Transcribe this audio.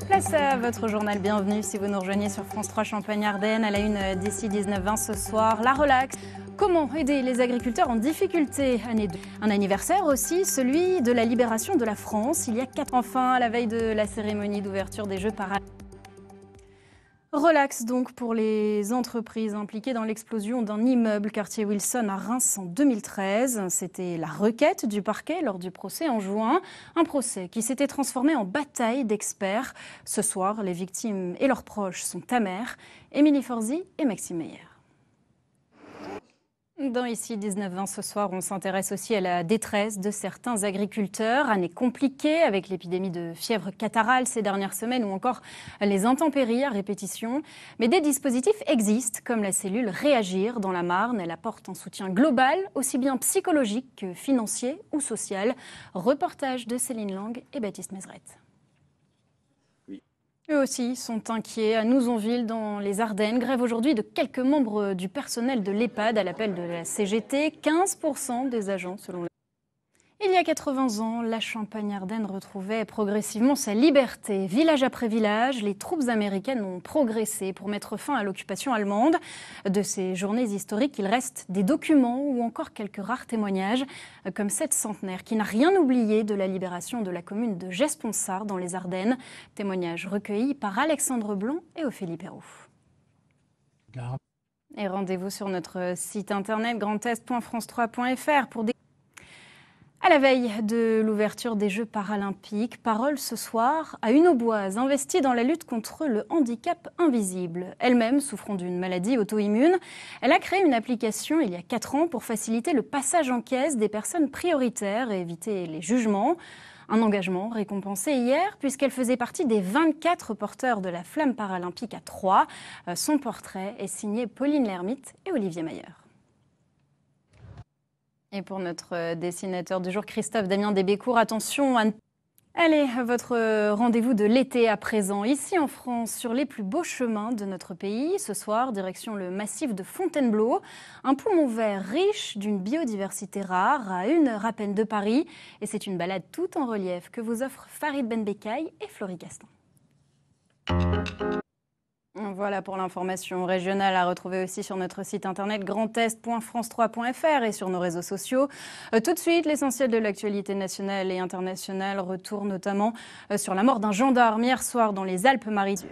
Place à votre journal, bienvenue si vous nous rejoignez sur France 3 Champagne-Ardenne. À la une d'ici 19h20 ce soir, la relax. Comment aider les agriculteurs en difficulté année 2. Un anniversaire aussi, celui de la libération de la France, il y a 4 ans. Enfin, à la veille de la cérémonie d'ouverture des Jeux paralympiques. Relax donc pour les entreprises impliquées dans l'explosion d'un immeuble quartier Wilson à Reims en 2013. C'était la requête du parquet lors du procès en juin. Un procès qui s'était transformé en bataille d'experts. Ce soir, les victimes et leurs proches sont amers. Émilie Forzi et Maxime Meyer. Dans Ici 19h20 ce soir, on s'intéresse aussi à la détresse de certains agriculteurs. Année compliquée avec l'épidémie de fièvre catarrhale ces dernières semaines ou encore les intempéries à répétition. Mais des dispositifs existent comme la cellule Réagir dans la Marne. Elle apporte un soutien global, aussi bien psychologique que financier ou social. Reportage de Céline Lang et Baptiste Mézret. Eux aussi sont inquiets à Nouzonville dans les Ardennes. Grève aujourd'hui de quelques membres du personnel de l'EHPAD à l'appel de la CGT. 15% des agents selon le... Il y a 80 ans, la Champagne-Ardenne retrouvait progressivement sa liberté. Village après village, les troupes américaines ont progressé pour mettre fin à l'occupation allemande. De ces journées historiques, il reste des documents ou encore quelques rares témoignages, comme cette centenaire qui n'a rien oublié de la libération de la commune de Gesponsard dans les Ardennes. Témoignages recueillis par Alexandre Blanc et Ophélie Perrault. Et rendez-vous sur notre site internet grandest.france3.fr pour des... À la veille de l'ouverture des Jeux paralympiques, parole ce soir à une Auboise investie dans la lutte contre le handicap invisible. Elle-même souffrant d'une maladie auto-immune, elle a créé une application il y a 4 ans pour faciliter le passage en caisse des personnes prioritaires et éviter les jugements. Un engagement récompensé hier puisqu'elle faisait partie des 24 porteurs de la flamme paralympique à Troyes. Son portrait est signé Pauline Lermite et Olivier Mayer. Et pour notre dessinateur du jour, Christophe Damien Desbécourt, attention à... Allez, votre rendez-vous de l'été à présent, ici en France, sur les plus beaux chemins de notre pays. Ce soir, direction le massif de Fontainebleau, un poumon vert riche d'une biodiversité rare à 1 heure à peine de Paris. Et c'est une balade tout en relief que vous offrent Farid Benbekay et Florie Castan. Voilà pour l'information régionale à retrouver aussi sur notre site internet grandest.france3.fr et sur nos réseaux sociaux. Tout de suite, l'essentiel de l'actualité nationale et internationale, retour notamment sur la mort d'un gendarme hier soir dans les Alpes-Maritimes.